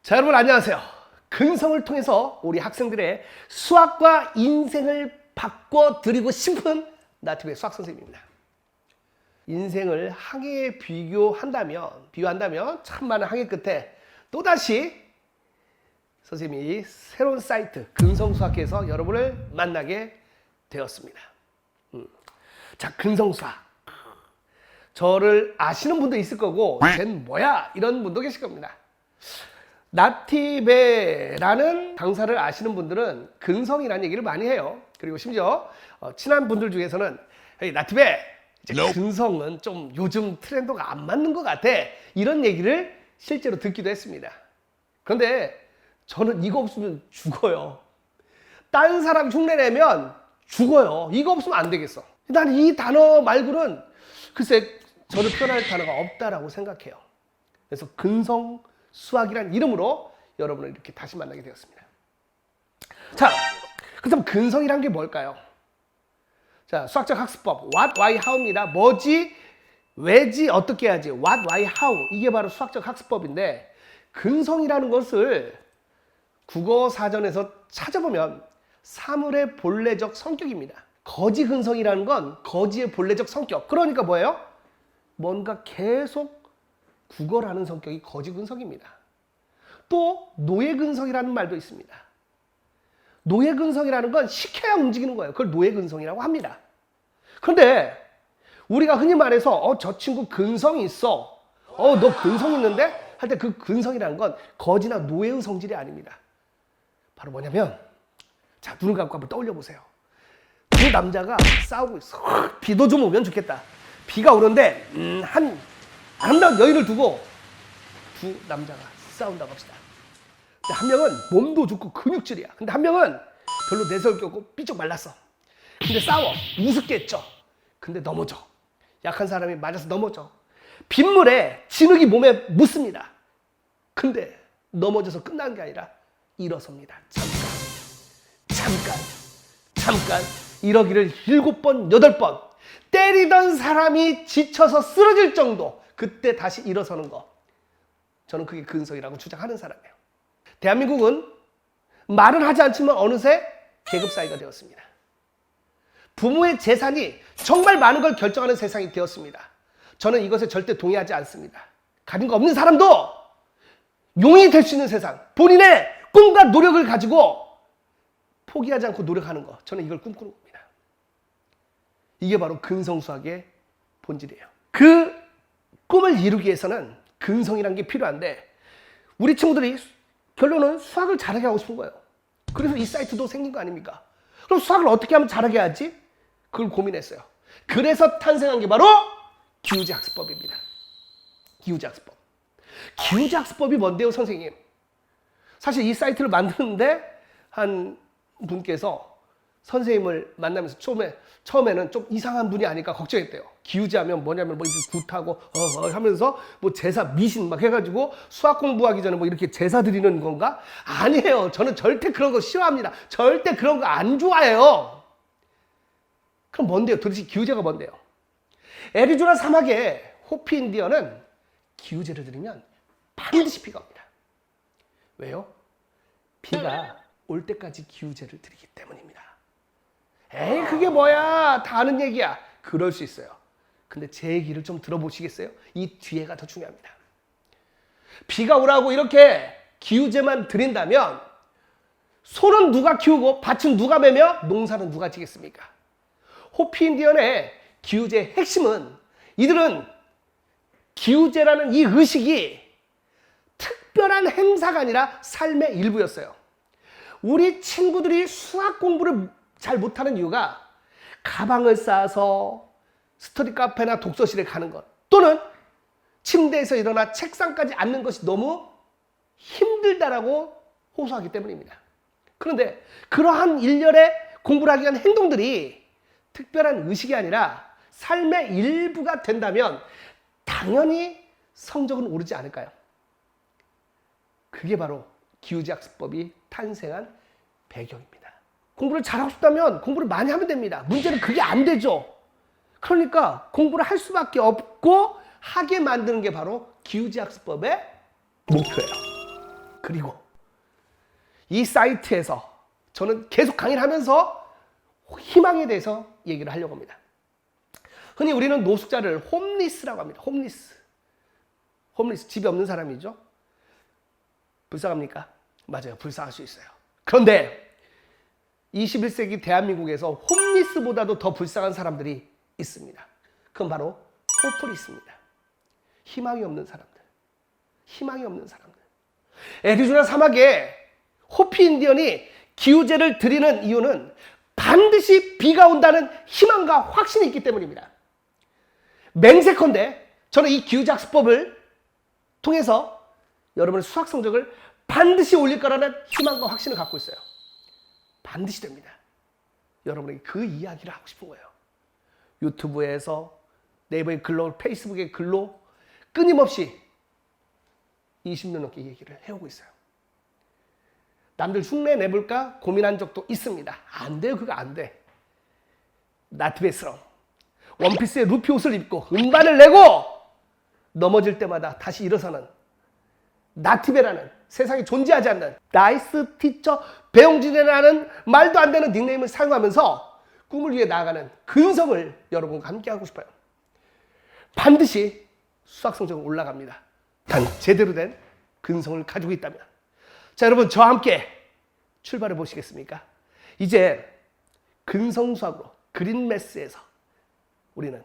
자, 여러분 안녕하세요. 근성을 통해서 우리 학생들의 수학과 인생을 바꿔드리고 싶은 나TV의 수학 선생님입니다. 인생을 항해에 비유한다면 참 많은 항해 끝에 또다시 선생님이 새로운 사이트 근성수학회에서 여러분을 만나게 되었습니다. 자, 근성수학. 저를 아시는 분도 있을 거고 쟨 뭐야 이런 분도 계실 겁니다. 나티베라는 강사를 아시는 분들은 근성이라는 얘기를 많이 해요. 그리고 심지어 친한 분들 중에서는 헤이 나티베, 근성은 좀 요즘 트렌드가 안 맞는 것 같아, 이런 얘기를 실제로 듣기도 했습니다. 그런데 저는 이거 없으면 죽어요. 딴 사람 흉내내면 죽어요. 이거 없으면 안 되겠어. 난 이 단어 말고는 글쎄 저를 표현할 단어가 없다라고 생각해요. 그래서 근성 수학이란 이름으로 여러분을 이렇게 다시 만나게 되었습니다. 자, 그렇다면 근성이란 게 뭘까요? 자, 수학적 학습법 what, why, how입니다. 뭐지, 왜지, 어떻게 해야지, what, why, how, 이게 바로 수학적 학습법인데, 근성이라는 것을 국어 사전에서 찾아보면 사물의 본래적 성격입니다. 거지 근성이라는 건 거지의 본래적 성격. 그러니까 뭐예요? 뭔가 계속 국어라는 성격이 거지 근성입니다. 또 노예 근성이라는 말도 있습니다. 노예 근성이라는 건 시켜야 움직이는 거예요. 그걸 노예 근성이라고 합니다. 그런데 우리가 흔히 말해서 저 친구 근성이 있어, 너 근성 있는데? 할 때 그 근성이라는 건 거지나 노예의 성질이 아닙니다. 바로 뭐냐면, 자, 눈을 감고 한번 떠올려 보세요. 두 남자가 싸우고 있어. 비도 좀 오면 좋겠다. 비가 오는데 한 아름다운 여인을 두고 두 남자가 싸운다고 합시다. 근데 한 명은 몸도 좋고 근육질이야. 근데 한 명은 별로 내세울 게 없고 삐쩍 말랐어. 근데 싸워. 우습게 했죠. 근데 넘어져. 약한 사람이 맞아서 넘어져. 빗물에 진흙이 몸에 묻습니다. 근데 넘어져서 끝난 게 아니라 일어섭니다. 잠깐 이러기를 7번, 8번 때리던 사람이 지쳐서 쓰러질 정도, 그때 다시 일어서는 거, 저는 그게 근성이라고 주장하는 사람이에요. 대한민국은 말은 하지 않지만 어느새 계급사회가 되었습니다. 부모의 재산이 정말 많은 걸 결정하는 세상이 되었습니다. 저는 이것에 절대 동의하지 않습니다. 가진 거 없는 사람도 용이 될 수 있는 세상, 본인의 꿈과 노력을 가지고 포기하지 않고 노력하는 거, 저는 이걸 꿈꾸는 겁니다. 이게 바로 근성수학의 본질이에요. 그 꿈을 이루기 위해서는 근성이라는 게 필요한데, 우리 친구들이 결론은 수학을 잘하게 하고 싶은 거예요. 그래서 이 사이트도 생긴 거 아닙니까? 그럼 수학을 어떻게 하면 잘하게 하지? 그걸 고민했어요. 그래서 탄생한 게 바로 기우제학습법입니다. 기우제학습법. 기우제학습법이 뭔데요, 선생님? 사실 이 사이트를 만드는데 한 분께서 선생님을 만나면서 처음에는 좀 이상한 분이 아닐까 걱정했대요. 기우제하면 뭐냐면 뭐 이렇게 굿하고 하면서 뭐 제사 미신 막 해가지고 수학 공부하기 전에 뭐 이렇게 제사 드리는 건가? 아니에요. 저는 절대 그런 거 싫어합니다. 절대 그런 거 안 좋아해요. 그럼 뭔데요? 도대체 기우제가 뭔데요? 애리조나 사막의 호피 인디언은 기우제를 드리면 반드시 비가 옵니다. 왜요? 비가 올 때까지 기우제를 드리기 때문입니다. 에이, 그게 뭐야, 다 아는 얘기야. 그럴 수 있어요. 근데 제 얘기를 좀 들어보시겠어요? 이 뒤에가 더 중요합니다. 비가 오라고 이렇게 기우제만 드린다면 소는 누가 키우고 밭은 누가 매며 농사는 누가 지겠습니까? 호피 인디언의 기우제의 핵심은, 이들은 기우제라는 이 의식이 특별한 행사가 아니라 삶의 일부였어요. 우리 친구들이 수학 공부를 잘 못하는 이유가 가방을 싸서 스터디 카페나 독서실에 가는 것, 또는 침대에서 일어나 책상까지 앉는 것이 너무 힘들다라고 호소하기 때문입니다. 그런데 그러한 일렬의 공부를 하기 위한 행동들이 특별한 의식이 아니라 삶의 일부가 된다면 당연히 성적은 오르지 않을까요? 그게 바로 기우제학습법이 탄생한 배경입니다. 공부를 잘하고 싶다면 공부를 많이 하면 됩니다. 문제는 그게 안 되죠. 그러니까 공부를 할 수밖에 없고 하게 만드는 게 바로 기우제학습법의 목표예요. 그리고 이 사이트에서 저는 계속 강의를 하면서 희망에 대해서 얘기를 하려고 합니다. 흔히 우리는 노숙자를 홈리스라고 합니다. 홈리스, 집이 없는 사람이죠. 불쌍합니까? 맞아요. 불쌍할 수 있어요. 그런데 21세기 대한민국에서 홈리스보다도 더 불쌍한 사람들이 있습니다. 그건 바로 호플리스입니다. 희망이 없는 사람들. 희망이 없는 사람들. 애리조나 사막에 호피 인디언이 기우제를 드리는 이유는 반드시 비가 온다는 희망과 확신이 있기 때문입니다. 맹세컨대 저는 이 기우제 학습법을 통해서 여러분의 수학 성적을 반드시 올릴 거라는 희망과 확신을 갖고 있어요. 반드시 됩니다. 여러분에게 그 이야기를 하고 싶은 거예요. 유튜브에서, 네이버의 글로, 페이스북의 글로 끊임없이 20년 넘게 얘기를 해오고 있어요. 남들 흉내 내볼까 고민한 적도 있습니다. 안 돼요. 그거 안 돼. 나트베스럼 원피스에 루피 옷을 입고 음반을 내고 넘어질 때마다 다시 일어서는 나티베라는 세상에 존재하지 않는 나이스 티처 배용진이라는 말도 안 되는 닉네임을 사용하면서 꿈을 위해 나아가는 근성을 여러분과 함께 하고 싶어요. 반드시 수학 성적은 올라갑니다. 단 제대로 된 근성을 가지고 있다면. 자, 여러분 저와 함께 출발해 보시겠습니까? 이제 근성 수학으로 그린 매스에서 우리는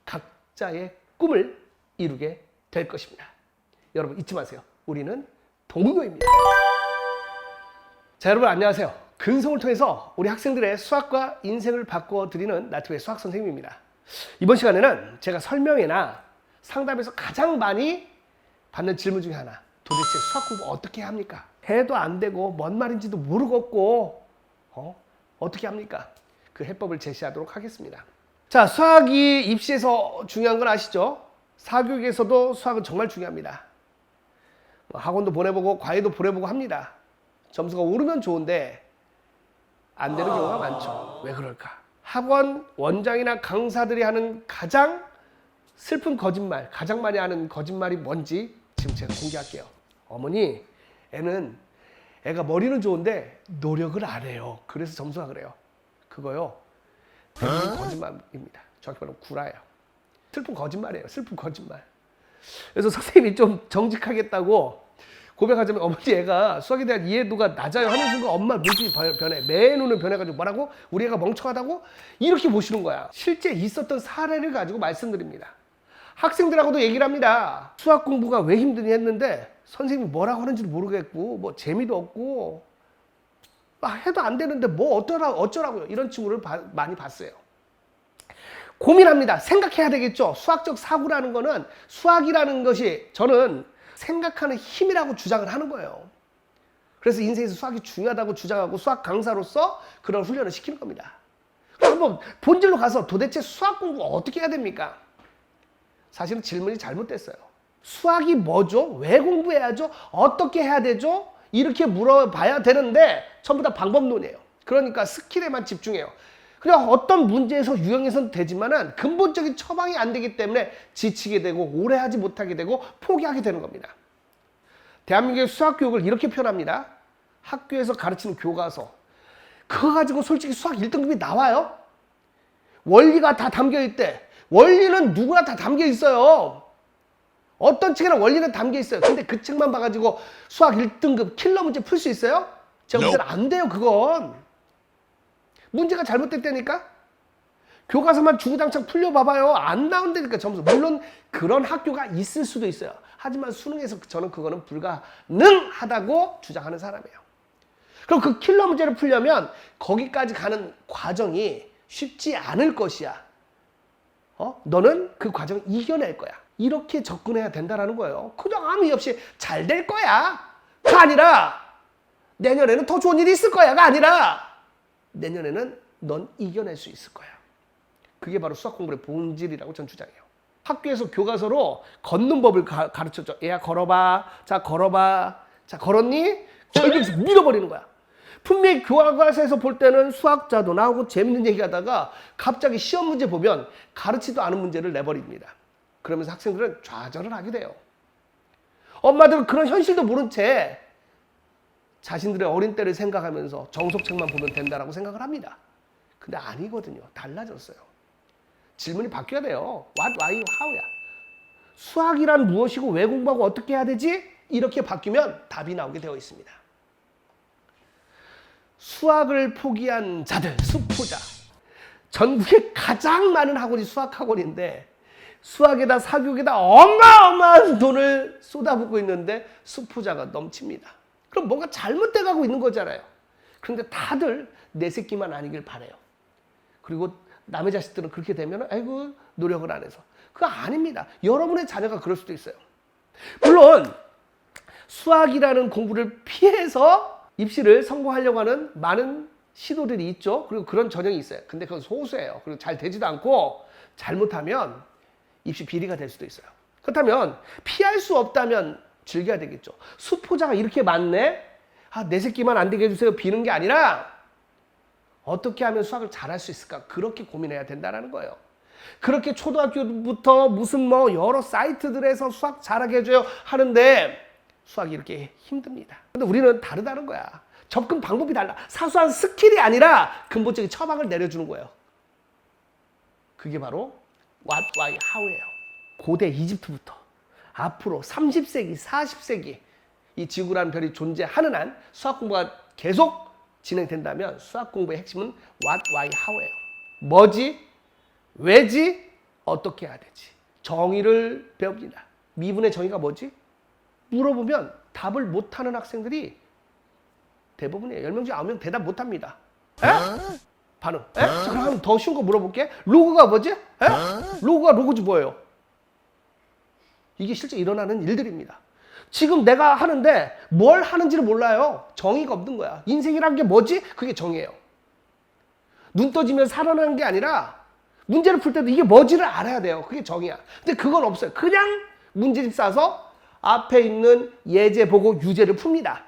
각자의 꿈을 이루게 될 것입니다. 여러분 잊지 마세요. 우리는 동료입니다. 자, 여러분 안녕하세요. 근성을 통해서 우리 학생들의 수학과 인생을 바꿔드리는 나트베의 수학 선생님입니다. 이번 시간에는 제가 설명회나 상담에서 가장 많이 받는 질문 중에 하나. 도대체 수학 공부 어떻게 합니까? 해도 안 되고 뭔 말인지도 모르겠고 어떻게 합니까? 그 해법을 제시하도록 하겠습니다. 자, 수학이 입시에서 중요한 건 아시죠? 사교육에서도 수학은 정말 중요합니다. 학원도 보내보고 과외도 보내보고 합니다. 점수가 오르면 좋은데 안 되는 경우가 많죠. 왜 그럴까? 학원 원장이나 강사들이 하는 가장 슬픈 거짓말, 가장 많이 하는 거짓말이 뭔지 지금 제가 공개할게요. 어머니, 애가 머리는 좋은데 노력을 안 해요. 그래서 점수가 그래요. 그거요. 대부분 거짓말입니다. 정확히 말하면 구라예요. 슬픈 거짓말이에요. 슬픈 거짓말. 그래서 선생님이 좀 정직하겠다고 고백하자면 어머니 애가 수학에 대한 이해도가 낮아요 하는 순간 엄마 눈이 변해. 매 눈을 변해가지고 뭐라고? 우리 애가 멍청하다고? 이렇게 보시는 거야. 실제 있었던 사례를 가지고 말씀드립니다. 학생들하고도 얘기를 합니다. 수학 공부가 왜 힘드니 했는데 선생님이 뭐라고 하는지도 모르겠고 뭐 재미도 없고 해도 안 되는데 뭐 어쩌라고요. 이런 친구를 많이 봤어요. 고민합니다. 생각해야 되겠죠. 수학적 사고라는 거는 수학이라는 것이 저는 생각하는 힘이라고 주장을 하는 거예요. 그래서 인생에서 수학이 중요하다고 주장하고 수학 강사로서 그런 훈련을 시키는 겁니다. 그럼 한번 본질로 가서 도대체 수학 공부 어떻게 해야 됩니까? 사실은 질문이 잘못됐어요. 수학이 뭐죠? 왜 공부해야죠? 어떻게 해야 되죠? 이렇게 물어봐야 되는데 전부 다 방법론이에요. 그러니까 스킬에만 집중해요. 그냥 어떤 문제에서 유형에서는 되지만은 근본적인 처방이 안 되기 때문에 지치게 되고 오래 하지 못하게 되고 포기하게 되는 겁니다. 대한민국의 수학 교육을 이렇게 표현합니다. 학교에서 가르치는 교과서. 그거 가지고 솔직히 수학 1등급이 나와요? 원리가 다 담겨 있대. 원리는 누구나 다 담겨 있어요. 어떤 책에는 원리는 담겨 있어요. 근데 그 책만 봐가지고 수학 1등급 킬러 문제 풀 수 있어요? 제가 볼 때는 안 돼요, 그건. 문제가 잘못됐다니까? 교과서만 주구장창 풀려봐봐요. 안 나온다니까 점수. 물론 그런 학교가 있을 수도 있어요. 하지만 수능에서 저는 그거는 불가능하다고 주장하는 사람이에요. 그럼 그 킬러 문제를 풀려면 거기까지 가는 과정이 쉽지 않을 것이야. 너는 그 과정을 이겨낼 거야. 이렇게 접근해야 된다는 거예요. 그냥 아무 이유 없이 잘 될 거야. 가 아니라 내년에는 더 좋은 일이 있을 거야가 아니라 내년에는 넌 이겨낼 수 있을 거야. 그게 바로 수학 공부의 본질이라고 전 주장해요. 학교에서 교과서로 걷는 법을 가르쳐줘. 얘야 걸어봐. 자 걸어봐. 자 걸었니? 절벽에서 밀어버리는 거야. 분명히 교과서에서 볼 때는 수학자도 나오고 재밌는 얘기하다가 갑자기 시험 문제 보면 가르치도 않은 문제를 내버립니다. 그러면서 학생들은 좌절을 하게 돼요. 엄마들은 그런 현실도 모른 채 자신들의 어린 때를 생각하면서 정석책만 보면 된다라고 생각을 합니다. 근데 아니거든요. 달라졌어요. 질문이 바뀌어야 돼요. What, why, how야. 수학이란 무엇이고 왜 공부하고 어떻게 해야 되지? 이렇게 바뀌면 답이 나오게 되어 있습니다. 수학을 포기한 자들, 수포자. 전국에 가장 많은 학원이 수학학원인데 수학에다 사교육에다 어마어마한 돈을 쏟아붓고 있는데 수포자가 넘칩니다. 그럼 뭔가 잘못돼 가고 있는 거잖아요. 그런데 다들 내 새끼만 아니길 바라요. 그리고 남의 자식들은 그렇게 되면 아이고 노력을 안 해서. 그거 아닙니다. 여러분의 자녀가 그럴 수도 있어요. 물론 수학이라는 공부를 피해서 입시를 성공하려고 하는 많은 시도들이 있죠. 그리고 그런 전형이 있어요. 근데 그건 소수예요. 그리고 잘 되지도 않고 잘못하면 입시 비리가 될 수도 있어요. 그렇다면 피할 수 없다면 즐겨야 되겠죠. 수포자가 이렇게 많네? 아, 내 새끼만 안 되게 해주세요. 비는 게 아니라 어떻게 하면 수학을 잘할 수 있을까? 그렇게 고민해야 된다는 거예요. 그렇게 초등학교부터 무슨 뭐 여러 사이트들에서 수학 잘하게 해줘요 하는데 수학이 이렇게 힘듭니다. 근데 우리는 다르다는 거야. 접근 방법이 달라. 사소한 스킬이 아니라 근본적인 처방을 내려주는 거예요. 그게 바로 What, Why, How예요. 고대 이집트부터 앞으로 30세기, 40세기 이 지구라는 별이 존재하는 한 수학 공부가 계속 진행된다면 수학 공부의 핵심은 What, Why, How예요. 뭐지? 왜지? 어떻게 해야 되지? 정의를 배웁니다. 미분의 정의가 뭐지? 물어보면 답을 못하는 학생들이 대부분이에요. 10명 중 9명 대답 못합니다. 에? 반응. 에? 자, 그럼 더 쉬운 거 물어볼게. 로그가 뭐지? 에? 로그가 로그지 뭐예요? 이게 실제 일어나는 일들입니다. 지금 내가 하는데 뭘 하는지를 몰라요. 정의가 없는 거야. 인생이란 게 뭐지? 그게 정의예요. 눈 떠지면 살아나는 게 아니라 문제를 풀 때도 이게 뭐지를 알아야 돼요. 그게 정의야. 근데 그건 없어요. 그냥 문제집 싸서 앞에 있는 예제 보고 유제를 풉니다.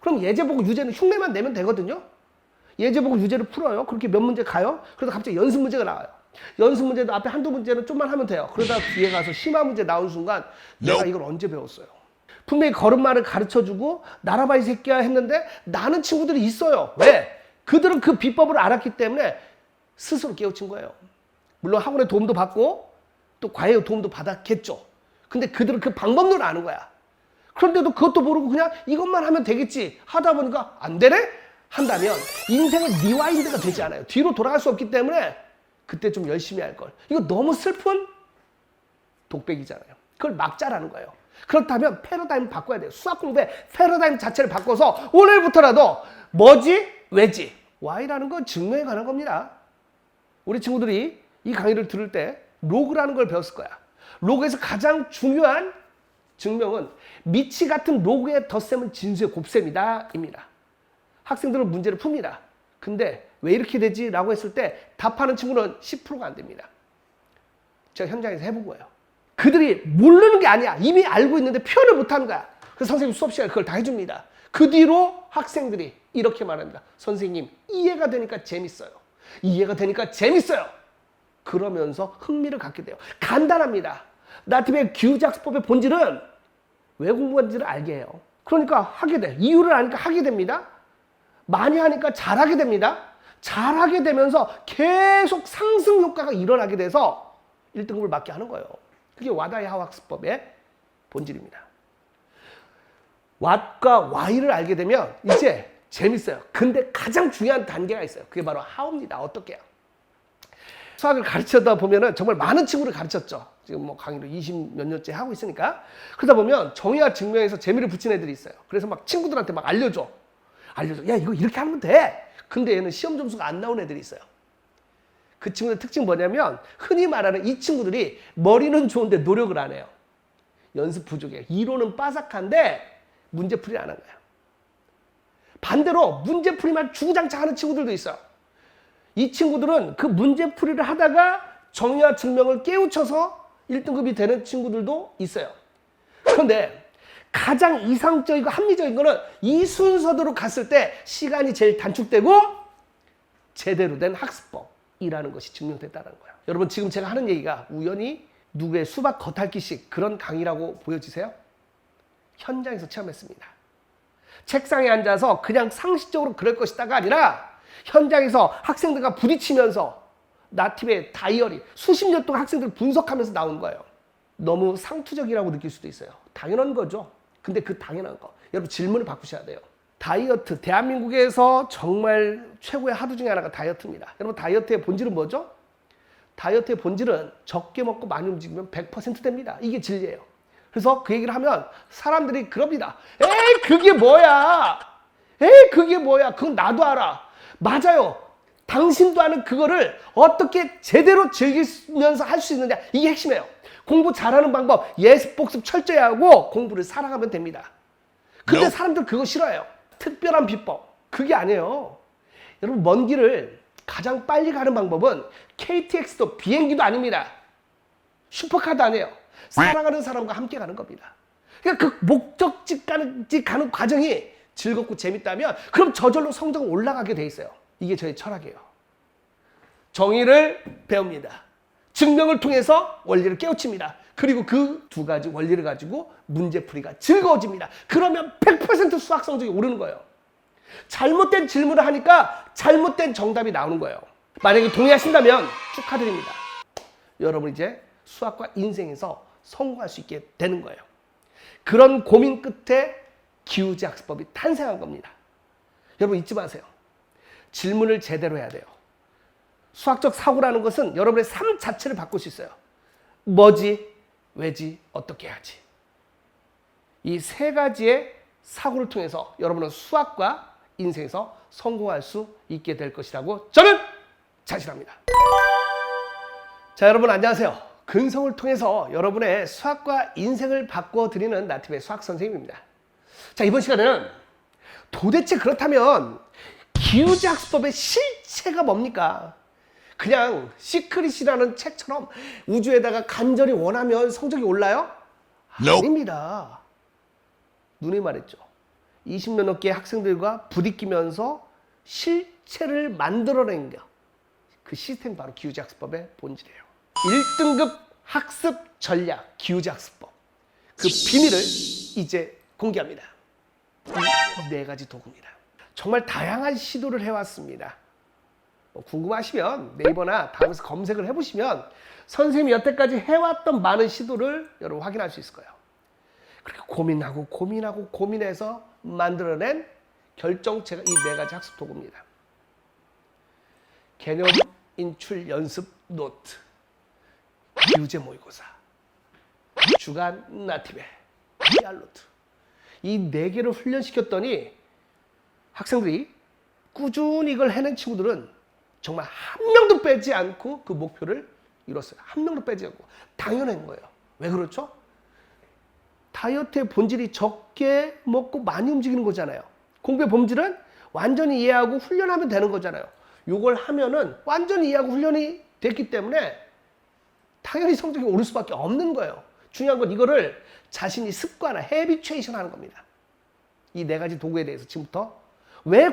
그럼 예제 보고 유제는 흉내만 내면 되거든요. 예제 보고 유제를 풀어요. 그렇게 몇 문제 가요. 그러다 갑자기 연습 문제가 나와요. 연습 문제도 앞에 한두 문제는 좀만 하면 돼요. 그러다 뒤에 가서 심화 문제 나온 순간 내가 이걸 언제 배웠어요? 분명히 걸음마를 가르쳐주고 나라봐 이 새끼야 했는데 나는 친구들이 있어요. 왜? 그들은 그 비법을 알았기 때문에 스스로 깨우친 거예요. 물론 학원의 도움도 받고 또 과외의 도움도 받았겠죠. 근데 그들은 그 방법론을 아는 거야. 그런데도 그것도 모르고 그냥 이것만 하면 되겠지 하다 보니까 안 되네? 한다면 인생의 리와인드가 되지 않아요. 뒤로 돌아갈 수 없기 때문에 그때 좀 열심히 할 걸. 이거 너무 슬픈 독백이잖아요. 그걸 막자라는 거예요. 그렇다면 패러다임을 바꿔야 돼요. 수학 공부의 패러다임 자체를 바꿔서 오늘부터라도 뭐지? 왜지? Why라는 건 증명에 관한 겁니다. 우리 친구들이 이 강의를 들을 때 로그라는 걸 배웠을 거야. 로그에서 가장 중요한 증명은 미치 같은 로그의 덧셈은 진수의 곱셈이다 입니다. 학생들은 문제를 풉니다. 근데 왜 이렇게 되지? 라고 했을 때 답하는 친구는 10%가 안 됩니다. 제가 현장에서 해본 거예요. 그들이 모르는 게 아니야. 이미 알고 있는데 표현을 못하는 거야. 그래서 선생님 수업 시간에 그걸 다 해줍니다. 그 뒤로 학생들이 이렇게 말합니다. 선생님 이해가 되니까 재밌어요. 이해가 되니까 재밌어요. 그러면서 흥미를 갖게 돼요. 간단합니다. 나트륨의 기후작습법의 본질은 왜 공부하는지를 알게 해요. 그러니까 하게 돼. 이유를 아니까 하게 됩니다. 많이 하니까 잘하게 됩니다. 잘하게 되면서 계속 상승 효과가 일어나게 돼서 1등급을 맞게 하는 거예요. 그게 와다야하 학습법의 본질입니다. what과 why를 알게 되면 이제 재밌어요. 근데 가장 중요한 단계가 있어요. 그게 바로 how입니다. 어떻게 해요? 수학을 가르치다 보면은 정말 많은 친구를 가르쳤죠. 지금 뭐 강의를 20 몇 년째 하고 있으니까. 그러다 보면 정의와 증명에서 재미를 붙인 애들이 있어요. 그래서 막 친구들한테 막 알려줘. 야, 이거 이렇게 하면 돼. 근데 얘는 시험 점수가 안 나온 애들이 있어요. 그 친구들 특징 뭐냐면 흔히 말하는 이 친구들이 머리는 좋은데 노력을 안 해요. 연습 부족해. 이론은 빠삭한데 문제풀이를 안 한 거예요. 반대로 문제풀이만 주구장창 하는 친구들도 있어요. 이 친구들은 그 문제풀이를 하다가 정의와 증명을 깨우쳐서 1등급이 되는 친구들도 있어요. 그런데 가장 이상적이고 합리적인 거는 이 순서대로 갔을 때 시간이 제일 단축되고 제대로 된 학습법이라는 것이 증명됐다는 거예요. 여러분 지금 제가 하는 얘기가 우연히 누구의 수박 겉핥기식 그런 강의라고 보여지세요? 현장에서 체험했습니다. 책상에 앉아서 그냥 상식적으로 그럴 것이다가 아니라 현장에서 학생들과 부딪히면서 나팁의 다이어리 수십 년 동안 학생들을 분석하면서 나온 거예요. 너무 상투적이라고 느낄 수도 있어요. 당연한 거죠. 근데 그 당연한 거 여러분 질문을 바꾸셔야 돼요. 다이어트, 대한민국에서 정말 최고의 하두 중에 하나가 다이어트입니다. 여러분 다이어트의 본질은 뭐죠? 다이어트의 본질은 적게 먹고 많이 움직이면 100% 됩니다. 이게 진리예요. 그래서 그 얘기를 하면 사람들이 그럽니다. 에이 그게 뭐야? 에이 그게 뭐야? 그건 나도 알아. 맞아요. 당신도 아는 그거를 어떻게 제대로 즐기면서 할 수 있느냐. 이게 핵심이에요. 공부 잘하는 방법, 예습 복습 철저히 하고 공부를 사랑하면 됩니다. 근데 사람들 그거 싫어해요. 특별한 비법. 그게 아니에요. 여러분 먼 길을 가장 빨리 가는 방법은 KTX도 비행기도 아닙니다. 슈퍼카도 아니에요. 사랑하는 사람과 함께 가는 겁니다. 그러니까 그 목적지까지 가는 과정이 즐겁고 재밌다면 그럼 저절로 성적은 올라가게 돼 있어요. 이게 저의 철학이에요. 정의를 배웁니다. 증명을 통해서 원리를 깨우칩니다. 그리고 그 두 가지 원리를 가지고 문제풀이가 즐거워집니다. 그러면 100% 수학 성적이 오르는 거예요. 잘못된 질문을 하니까 잘못된 정답이 나오는 거예요. 만약에 동의하신다면 축하드립니다. 여러분 이제 수학과 인생에서 성공할 수 있게 되는 거예요. 그런 고민 끝에 기우제 학습법이 탄생한 겁니다. 여러분 잊지 마세요. 질문을 제대로 해야 돼요. 수학적 사고라는 것은 여러분의 삶 자체를 바꿀 수 있어요. 뭐지, 왜지, 어떻게 해야지. 이 세 가지의 사고를 통해서 여러분은 수학과 인생에서 성공할 수 있게 될 것이라고 저는 자신합니다. 자, 여러분 안녕하세요. 근성을 통해서 여러분의 수학과 인생을 바꿔드리는 나팁의 수학 선생님입니다. 자, 이번 시간에는 도대체 그렇다면 기우제 학습법의 실체가 뭡니까? 그냥 시크릿이라는 책처럼 우주에다가 간절히 원하면 성적이 올라요? 아닙니다. 누누이 말했죠. 20년 넘게 학생들과 부딪히면서 실체를 만들어낸 게 그 시스템이 바로 기우제 학습법의 본질이에요. 1등급 학습 전략 기우제 학습법. 그 비밀을 이제 공개합니다. 이 네 가지 도구입니다. 정말 다양한 시도를 해왔습니다. 궁금하시면 네이버나 다음에서 검색을 해보시면 선생님이 여태까지 해왔던 많은 시도를 여러분 확인할 수 있을 거예요. 그렇게 고민해서 만들어낸 결정체가 이 네 가지 학습 도구입니다. 개념 인출 연습 노트, 기우제 모의고사, 주간 나팁의 PR노트. 이 네 개를 훈련시켰더니 학생들이 꾸준히 이걸 해낸 친구들은 정말 한 명도 빼지 않고 그 목표를 이뤘어요. 한 명도 빼지 않고. 당연한 거예요. 왜 그렇죠? 다이어트의 본질이 적게 먹고 많이 움직이는 거잖아요. 공부의 본질은 완전히 이해하고 훈련하면 되는 거잖아요. 이걸 하면은 완전히 이해하고 훈련이 됐기 때문에 당연히 성적이 오를 수밖에 없는 거예요. 중요한 건 이거를 자신이 습관화, 헤비추에이션 하는 겁니다. 이 네 가지 도구에 대해서 지금부터 왜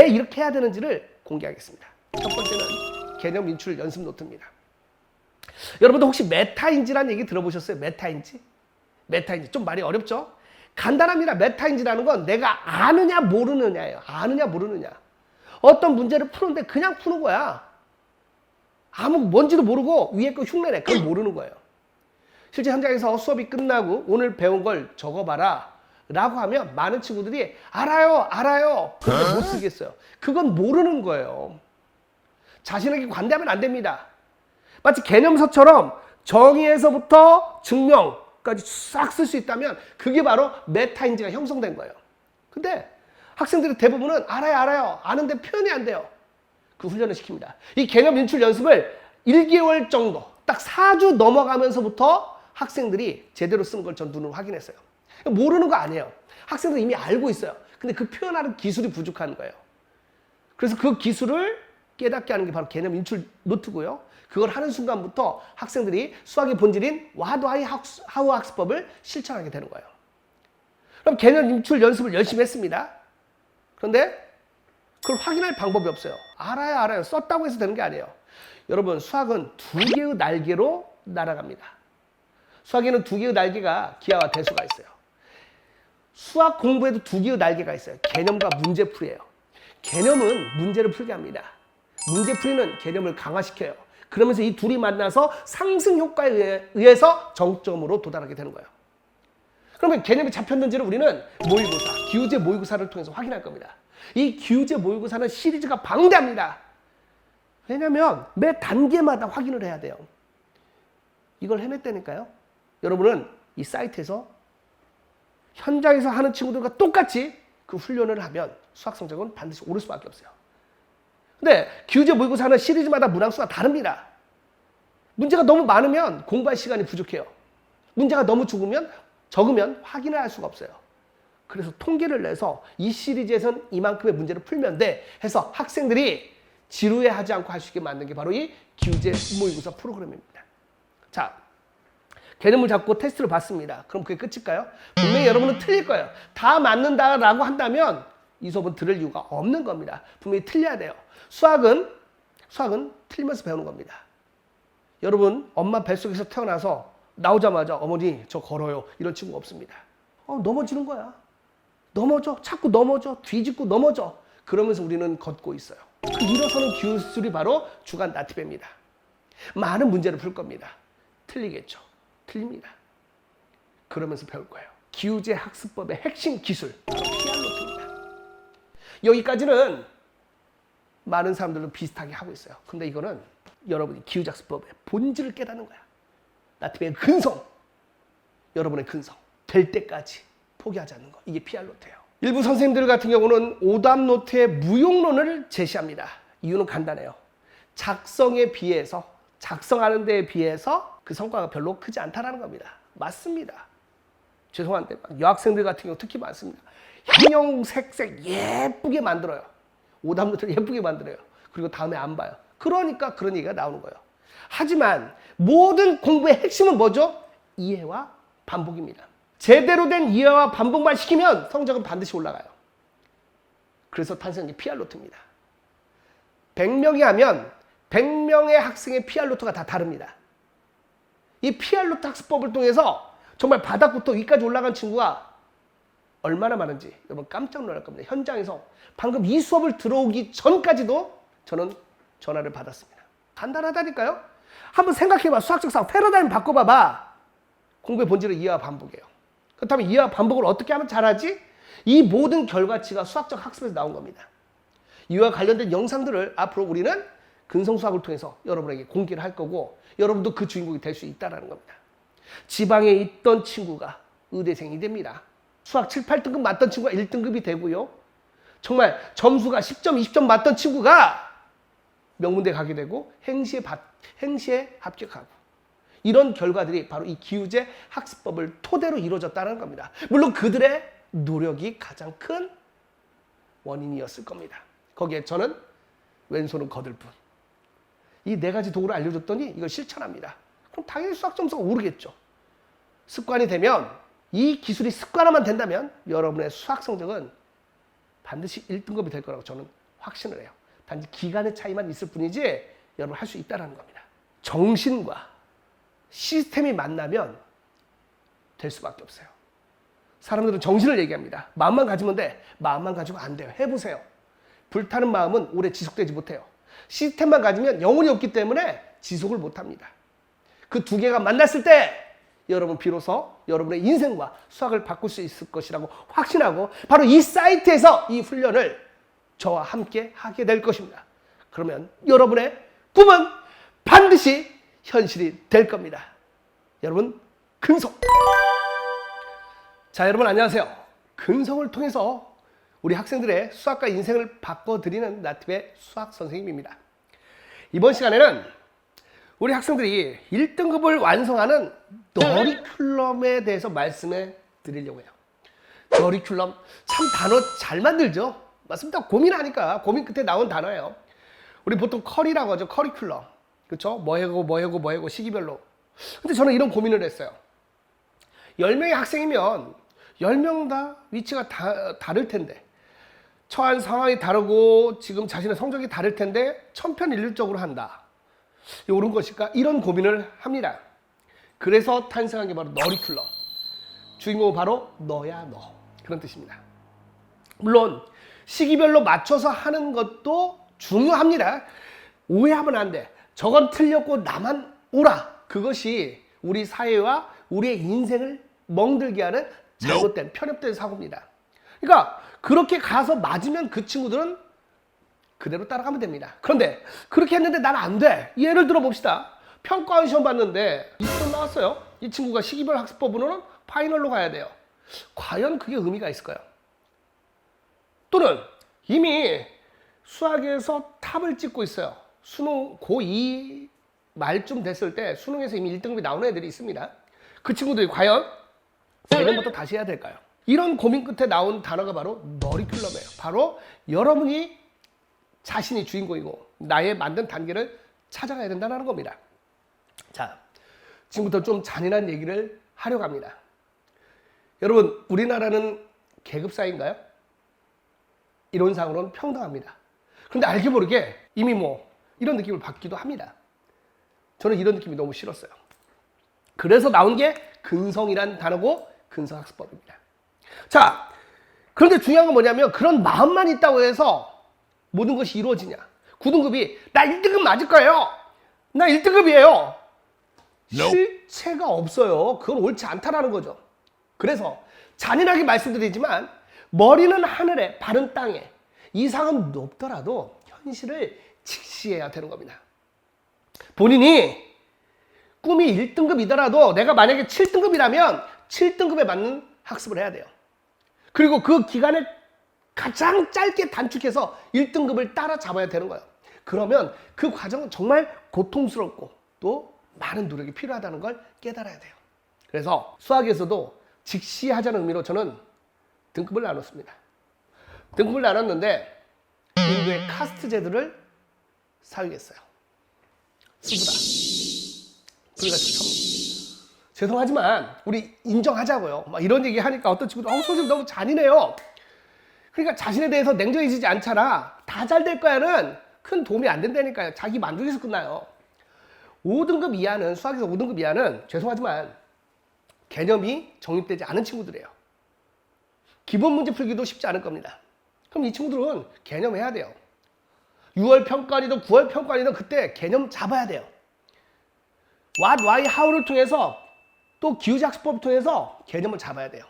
이렇게 해야 되는지를 공개하겠습니다. 첫 번째는 개념 인출 연습 노트입니다. 여러분들 혹시 메타인지라는 얘기 들어보셨어요? 메타인지 좀 말이 어렵죠? 간단합니다. 메타인지라는 건 내가 아느냐 모르느냐예요. 아느냐 모르느냐. 어떤 문제를 푸는데 그냥 푸는 거야. 아무 뭔지도 모르고 위에 거 흉내내. 그걸 모르는 거예요. 실제 현장에서 수업이 끝나고 오늘 배운 걸 적어봐라 라고 하면 많은 친구들이 알아요. 그런데 못 쓰겠어요. 그건 모르는 거예요. 자신에게 관대하면 안 됩니다. 마치 개념서처럼 정의에서부터 증명까지 싹 쓸 수 있다면 그게 바로 메타인지가 형성된 거예요. 근데 학생들의 대부분은 알아요. 아는데 표현이 안 돼요. 그 훈련을 시킵니다. 이 개념 인출 연습을 1개월 정도, 딱 4주 넘어가면서부터 학생들이 제대로 쓴 걸 전 눈으로 확인했어요. 모르는 거 아니에요. 학생들 이미 알고 있어요. 근데 그 표현하는 기술이 부족한 거예요. 그래서 그 기술을 깨닫게 하는 게 바로 개념 인출 노트고요. 그걸 하는 순간부터 학생들이 수학의 본질인 하우 학습법을 실천하게 되는 거예요. 그럼 개념 인출 연습을 열심히 했습니다. 그런데 그걸 확인할 방법이 없어요. 알아요. 썼다고 해서 되는 게 아니에요. 여러분 수학은 두 개의 날개로 날아갑니다. 수학에는 두 개의 날개가 기하와 대수가 있어요. 수학 공부에도 두 개의 날개가 있어요. 개념과 문제풀이에요. 개념은 문제를 풀게 합니다. 문제풀이는 개념을 강화시켜요. 그러면서 이 둘이 만나서 상승 효과에 의해서 정점으로 도달하게 되는 거예요. 그러면 개념이 잡혔는지를 우리는 모의고사, 기우제 모의고사를 통해서 확인할 겁니다. 이 기우제 모의고사는 시리즈가 방대합니다. 왜냐하면 매 단계마다 확인을 해야 돼요. 이걸 해냈다니까요. 여러분은 이 사이트에서 현장에서 하는 친구들과 똑같이 그 훈련을 하면 수학 성적은 반드시 오를 수밖에 없어요. 근데 기우제 모의고사는 시리즈마다 문항수가 다릅니다. 문제가 너무 많으면 공부할 시간이 부족해요. 문제가 너무 적으면 확인을 할 수가 없어요. 그래서 통계를 내서 이 시리즈에선 이만큼의 문제를 풀면 돼 해서 학생들이 지루해하지 않고 할 수 있게 만든 게 바로 이 기우제 모의고사 프로그램입니다. 자, 개념을 잡고 테스트를 받습니다. 그럼 그게 끝일까요? 분명히 여러분은 틀릴 거예요. 다 맞는다라고 한다면 이 수업은 들을 이유가 없는 겁니다. 분명히 틀려야 돼요. 수학은 틀리면서 배우는 겁니다. 여러분 엄마 뱃속에서 태어나서 나오자마자 어머니 저 걸어요 이런 친구 없습니다. 넘어지는 거야. 넘어져. 자꾸 넘어져. 뒤집고 넘어져. 그러면서 우리는 걷고 있어요. 그 일어서는 기술이 바로 주간 나티배입니다. 많은 문제를 풀 겁니다. 틀리겠죠. 틀립니다. 그러면서 배울 거예요. 기우제 학습법의 핵심 기술 피알로트입니다. 여기까지는 많은 사람들도 비슷하게 하고 있어요. 근데 이거는 여러분이 기우제 학습법의 본질을 깨닫는 거야. 나티배의 근성, 여러분의 근성 될 때까지 포기하지 않는 거. 이게 피알로트예요. 일부 선생님들 같은 경우는 오답 노트의 무용론을 제시합니다. 이유는 간단해요. 작성에 비해서 작성하는 데에 비해서 그 성과가 별로 크지 않다는 겁니다. 맞습니다. 죄송한데 여학생들 같은 경우 특히 많습니다. 형형색색 예쁘게 만들어요. 오답 노트를 예쁘게 만들어요. 그리고 다음에 안 봐요. 그러니까 그런 얘기가 나오는 거예요. 하지만 모든 공부의 핵심은 뭐죠? 이해와 반복입니다. 제대로 된 이해와 반복만 시키면 성적은 반드시 올라가요. 그래서 탄생한 게 피알로트입니다. 100명이 하면 100명의 학생의 피알로트가 다 다릅니다. 이 피알로트 학습법을 통해서 정말 바닥부터 위까지 올라간 친구가 얼마나 많은지 여러분 깜짝 놀랄 겁니다. 현장에서 방금 이 수업을 들어오기 전까지도 저는 전화를 받았습니다. 간단하다니까요. 한번 생각해봐. 수학적 사고 패러다임 바꿔봐봐. 공부의 본질은 이해와 반복이에요. 그렇다면 이해와 반복을 어떻게 하면 잘하지? 이 모든 결과치가 수학적 학습에서 나온 겁니다. 이와 관련된 영상들을 앞으로 우리는 근성수학을 통해서 여러분에게 공개를 할 거고 여러분도 그 주인공이 될 수 있다는 겁니다. 지방에 있던 친구가 의대생이 됩니다. 수학 7, 8등급 맞던 친구가 1등급이 되고요. 정말 점수가 10점, 20점 맞던 친구가 명문대 가게 되고 행시에 합격하고 이런 결과들이 바로 이 기우제 학습법을 토대로 이루어졌다는 겁니다. 물론 그들의 노력이 가장 큰 원인이었을 겁니다. 거기에 저는 왼손은 거들 뿐. 이 네 가지 도구를 알려줬더니 이걸 실천합니다. 그럼 당연히 수학 점수가 오르겠죠. 습관이 되면 이 기술이 습관화만 된다면 여러분의 수학 성적은 반드시 1등급이 될 거라고 저는 확신을 해요. 단지 기간의 차이만 있을 뿐이지 여러분 할 수 있다는 겁니다. 정신과 시스템이 만나면 될 수밖에 없어요. 사람들은 정신을 얘기합니다. 마음만 가지면 돼. 마음만 가지고 안 돼요. 해보세요. 불타는 마음은 오래 지속되지 못해요. 시스템만 가지면 영혼이 없기 때문에 지속을 못합니다. 그 두 개가 만났을 때 여러분 비로소 여러분의 인생과 수학을 바꿀 수 있을 것이라고 확신하고 바로 이 사이트에서 이 훈련을 저와 함께 하게 될 것입니다. 그러면 여러분의 꿈은 반드시 현실이 될 겁니다. 여러분 근성. 자, 여러분 안녕하세요. 근성을 통해서 우리 학생들의 수학과 인생을 바꿔드리는 나티배 수학 선생님입니다. 이번 시간에는 우리 학생들이 1등급을 완성하는 너리큘럼에 대해서 말씀해 드리려고 해요. 너리큘럼 참 단어 잘 만들죠? 맞습니다. 고민하니까 고민 끝에 나온 단어예요. 우리 보통 커리라고 하죠. 커리큘럼. 그렇죠? 뭐하고 시기별로. 근데 저는 이런 고민을 했어요. 10명의 학생이면 10명 다 위치가 다를 텐데 처한 상황이 다르고 지금 자신의 성적이 다를 텐데 천편일률적으로 한다. 옳은 것일까? 이런 고민을 합니다. 그래서 탄생한 게 바로 너리큘럼. 주인공은 바로 너야 너. 그런 뜻입니다. 물론 시기별로 맞춰서 하는 것도 중요합니다. 오해하면 안 돼. 저건 틀렸고 나만 옳아. 그것이 우리 사회와 우리의 인생을 멍들게 하는 잘못된 편협된 사고입니다. 그러니까 그렇게 가서 맞으면 그 친구들은 그대로 따라가면 됩니다. 그런데 그렇게 했는데 난 안 돼. 예를 들어 봅시다. 평가원 시험 봤는데 2점 나왔어요. 이 친구가 시기별 학습법으로는 파이널로 가야 돼요. 과연 그게 의미가 있을까요? 또는 이미 수학에서 탑을 찍고 있어요. 수능 고2 말쯤 됐을 때 수능에서 이미 1등급이 나오는 애들이 있습니다. 그 친구들이 과연 내년부터 다시 해야 될까요? 이런 고민 끝에 나온 단어가 바로 너리큘럼이에요. 바로 여러분이 자신이 주인공이고 나의 만든 단계를 찾아가야 된다는 겁니다. 자, 지금부터 좀 잔인한 얘기를 하려고 합니다. 여러분, 우리나라는 계급사회인가요? 이론상으로는 평등합니다. 그런데 알게 모르게 이미 이런 느낌을 받기도 합니다. 저는 이런 느낌이 너무 싫었어요. 그래서 나온 게 근성이란 단어고 근성학습법입니다. 자, 그런데 중요한 건 뭐냐면 그런 마음만 있다고 해서 모든 것이 이루어지냐. 9등급이 나 1등급 맞을 거예요. 나 1등급이에요. 실체가 없어요. 그건 옳지 않다라는 거죠. 그래서 잔인하게 말씀드리지만 머리는 하늘에 발은 땅에 이상은 높더라도 현실을 직시해야 되는 겁니다. 본인이 꿈이 1등급이더라도 내가 만약에 7등급이라면 7등급에 맞는 학습을 해야 돼요. 그리고 그 기간을 가장 짧게 단축해서 1등급을 따라잡아야 되는 거예요. 그러면 그 과정은 정말 고통스럽고 또 많은 노력이 필요하다는 걸 깨달아야 돼요. 그래서 수학에서도 직시하자는 의미로 저는 등급을 나눴습니다. 등급을 나눴는데 인도의 카스트 제도를 사용했어요. 수부다. 불가침 청. 죄송하지만 우리 인정하자고요. 막 이런 얘기 하니까 어떤 친구들 선생님 너무 잔인해요. 그러니까 자신에 대해서 냉정해지지 않잖아. 다 잘 될 거야는 큰 도움이 안 된다니까요. 자기 만족에서 끝나요. 5등급 이하는 수학에서 5등급 이하는 죄송하지만 개념이 정립되지 않은 친구들이에요. 기본 문제 풀기도 쉽지 않을 겁니다. 그럼 이 친구들은 개념해야 돼요. 6월 평가원이든 9월 평가원이든 그때 개념 잡아야 돼요. What, Why, How를 통해서 또 기후작습법을 통해서 개념을 잡아야 돼요.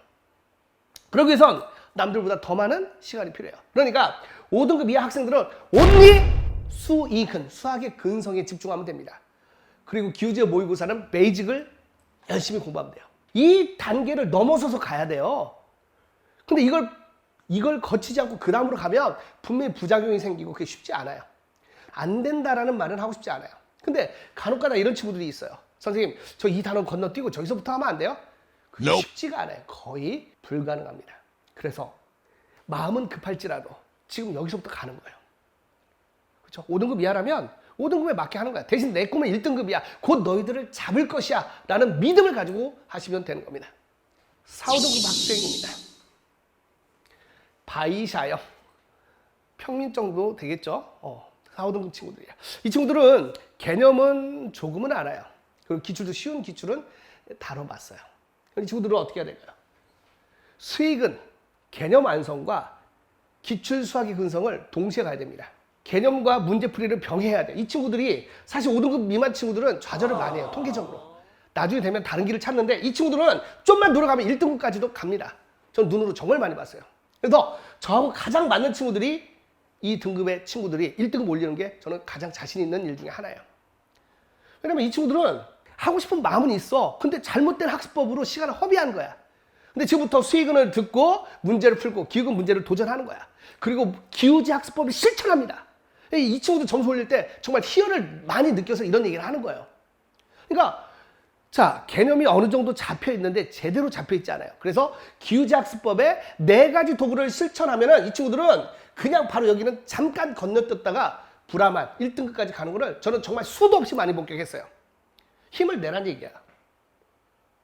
그러기 위해선 남들보다 더 많은 시간이 필요해요. 그러니까 5등급 이하 학생들은 only 수익은 수학의 근성에 집중하면 됩니다. 그리고 기후지어 모의고사는 베이직을 열심히 공부하면 돼요. 이 단계를 넘어서서 가야 돼요. 근데 이걸 거치지 않고 그 다음으로 가면 분명히 부작용이 생기고 그게 쉽지 않아요. 안 된다라는 말은 하고 싶지 않아요. 근데 간혹가다 이런 친구들이 있어요. 선생님, 저 이 단어 건너뛰고 저기서부터 하면 안 돼요? 그게 쉽지가 않아요. 거의 불가능합니다. 그래서 마음은 급할지라도 지금 여기서부터 가는 거예요. 그렇죠? 5등급 이하라면 5등급에 맞게 하는 거야. 대신 내 꿈은 1등급이야. 곧 너희들을 잡을 것이야. 라는 믿음을 가지고 하시면 되는 겁니다. 4, 5등급 학생입니다. 바이샤요. 평민 정도 되겠죠? 4, 5등급 친구들이야. 이 친구들은 개념은 조금은 알아요. 그리고 기출도 쉬운 기출은 다뤄봤어요. 이 친구들은 어떻게 해야 될까요? 수익은 개념 완성과 기출 수학의 근성을 동시에 가야 됩니다. 개념과 문제풀이를 병행해야 돼요. 이 친구들이 사실 5등급 미만 친구들은 좌절을 많이 해요. 통계적으로. 나중에 되면 다른 길을 찾는데 이 친구들은 좀만 노력하면 1등급까지도 갑니다. 전 눈으로 정말 많이 봤어요. 그래서 저하고 가장 맞는 친구들이 이 등급의 친구들이 1등급 올리는 게 저는 가장 자신 있는 일 중에 하나예요. 왜냐면 이 친구들은 하고 싶은 마음은 있어. 근데 잘못된 학습법으로 시간을 허비한 거야. 근데 지금부터 수익은을 듣고 문제를 풀고 기후근 문제를 도전하는 거야. 그리고 기후지 학습법을 실천합니다. 이 친구들 점수 올릴 때 정말 희열을 많이 느껴서 이런 얘기를 하는 거예요. 그러니까 자, 개념이 어느 정도 잡혀 있는데 제대로 잡혀 있지 않아요. 그래서 기후지 학습법의 4가지 도구를 실천하면은 이 친구들은 그냥 바로 여기는 잠깐 건너뛰었다가 불암한 1등급까지 가는 거를 저는 정말 수도 없이 많이 목격했어요. 힘을 내란 얘기야.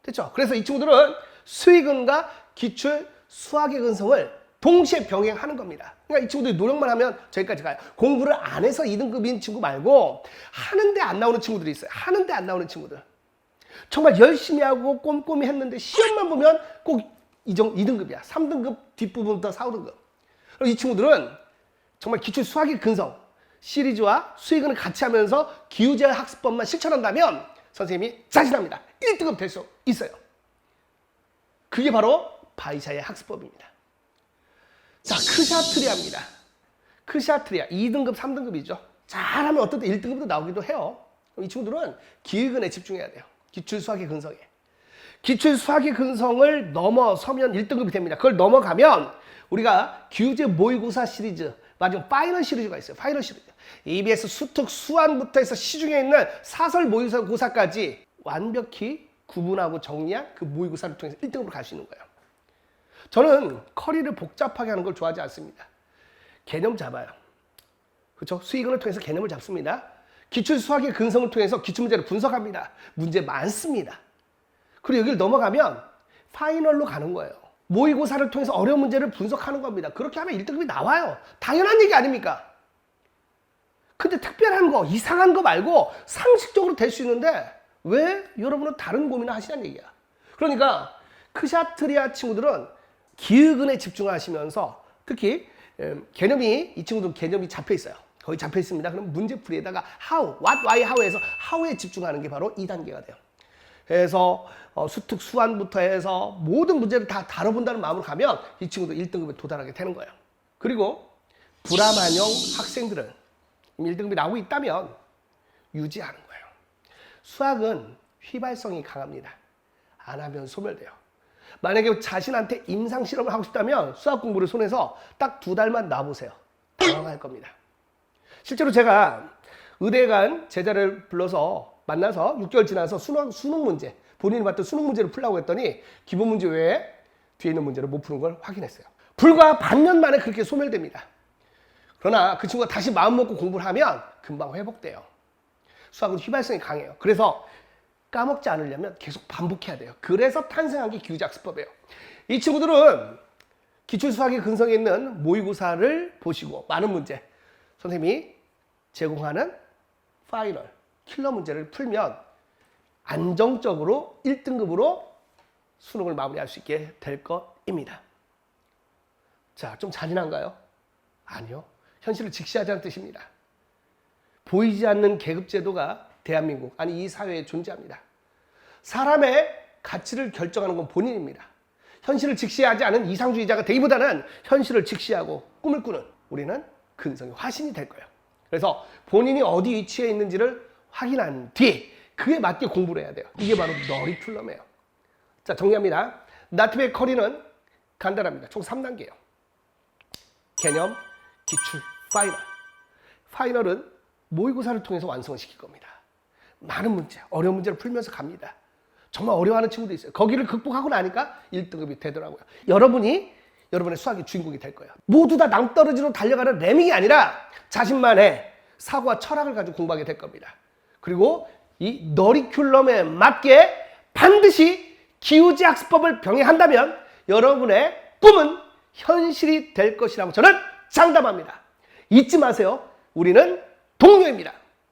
됐죠? 그래서 이 친구들은 수익은과 기출 수학의 근성을 동시에 병행하는 겁니다. 그러니까 이 친구들이 노력만 하면 저기까지 가요. 공부를 안 해서 2등급인 친구 말고 하는데 안 나오는 친구들이 있어요. 하는데 안 나오는 친구들. 정말 열심히 하고 꼼꼼히 했는데 시험만 보면 꼭 2등급이야. 3등급 뒷부분부터 4등급. 이 친구들은 정말 기출 수학의 근성, 시리즈와 수익을 같이 하면서 기후재해 학습법만 실천한다면 선생님이 자신합니다. 1등급 될 수 있어요. 그게 바로 바이샤의 학습법입니다. 자, 크샤트리아입니다. 크샤트리아 2등급, 3등급이죠. 잘하면 어떤 때 1등급도 나오기도 해요. 이 친구들은 기획은에 집중해야 돼요. 기출 수학의 근성에. 기출 수학의 근성을 넘어서면 1등급이 됩니다. 그걸 넘어가면 우리가 기후재 모의고사 시리즈, 마지막 파이널 시리즈가 있어요. 파이널 시리즈. EBS 수특 수완부터 해서 시중에 있는 사설 모의고사까지 완벽히 구분하고 정리한 그 모의고사를 통해서 1등급으로 갈 수 있는 거예요. 저는 커리를 복잡하게 하는 걸 좋아하지 않습니다. 개념 잡아요. 그렇죠? 수익원을 통해서 개념을 잡습니다. 기출 수학의 근성을 통해서 기출문제를 분석합니다. 문제 많습니다. 그리고 여기를 넘어가면 파이널로 가는 거예요. 모의고사를 통해서 어려운 문제를 분석하는 겁니다. 그렇게 하면 1등급이 나와요. 당연한 얘기 아닙니까? 근데 특별한 거, 이상한 거 말고 상식적으로 될 수 있는데 왜 여러분은 다른 고민을 하시냐는 얘기야. 그러니까 크샤트리아 친구들은 기획은에 집중하시면서 특히 개념이, 이 친구들은 개념이 잡혀 있어요. 거의 잡혀 있습니다. 그럼 문제풀이에다가 how, what, why, how에서 how에 집중하는 게 바로 2단계가 돼요. 그래서 수특 수완부터 해서 모든 문제를 다 다뤄본다는 마음으로 가면 이 친구도 1등급에 도달하게 되는 거예요. 그리고 불암한형 학생들은 1등급이 나오고 있다면 유지하는 거예요. 수학은 휘발성이 강합니다. 안 하면 소멸돼요. 만약에 자신한테 임상실험을 하고 싶다면 수학 공부를 손에서 딱 2달만 놔보세요. 당황할 겁니다. 실제로 제가 의대에 간 제자를 불러서 만나서 6개월 지나서 수능 문제, 본인이 봤던 수능 문제를 풀라고 했더니 기본 문제 외에 뒤에 있는 문제를 못 푸는 걸 확인했어요. 불과 반년 만에 그렇게 소멸됩니다. 그러나 그 친구가 다시 마음 먹고 공부를 하면 금방 회복돼요. 수학은 휘발성이 강해요. 그래서 까먹지 않으려면 계속 반복해야 돼요. 그래서 탄생한 게 기후재 학습법이에요. 이 친구들은 기출 수학의 근성에 있는 모의고사를 보시고 많은 문제, 선생님이 제공하는 파이널, 킬러 문제를 풀면 안정적으로 1등급으로 수능을 마무리할 수 있게 될 것입니다. 자, 좀 잔인한가요? 아니요. 현실을 직시하자는 뜻입니다. 보이지 않는 계급제도가 대한민국, 아니 이 사회에 존재합니다. 사람의 가치를 결정하는 건 본인입니다. 현실을 직시하지 않은 이상주의자가 되기보다는 현실을 직시하고 꿈을 꾸는 우리는 근성의 화신이 될 거예요. 그래서 본인이 어디 위치에 있는지를 확인한 뒤 그에 맞게 공부를 해야 돼요. 이게 바로 너리큘럼이에요. 자, 정리합니다. 나트의 커리는 간단합니다. 총 3단계예요. 개념, 기출, 파이널. 파이널은 모의고사를 통해서 완성을 시킬 겁니다. 많은 문제, 어려운 문제를 풀면서 갑니다. 정말 어려워하는 친구도 있어요. 거기를 극복하고 나니까 1등급이 되더라고요. 여러분이 여러분의 수학의 주인공이 될 거예요. 모두 다 낭떠러지로 달려가는 레밍이 아니라 자신만의 사고와 철학을 가지고 공부하게 될 겁니다. 그리고 이 너리큘럼에 맞게 반드시 기후재 학습법을 병행한다면 여러분의 꿈은 현실이 될 것이라고 저는 장담합니다. 잊지 마세요. 우리는 동료입니다.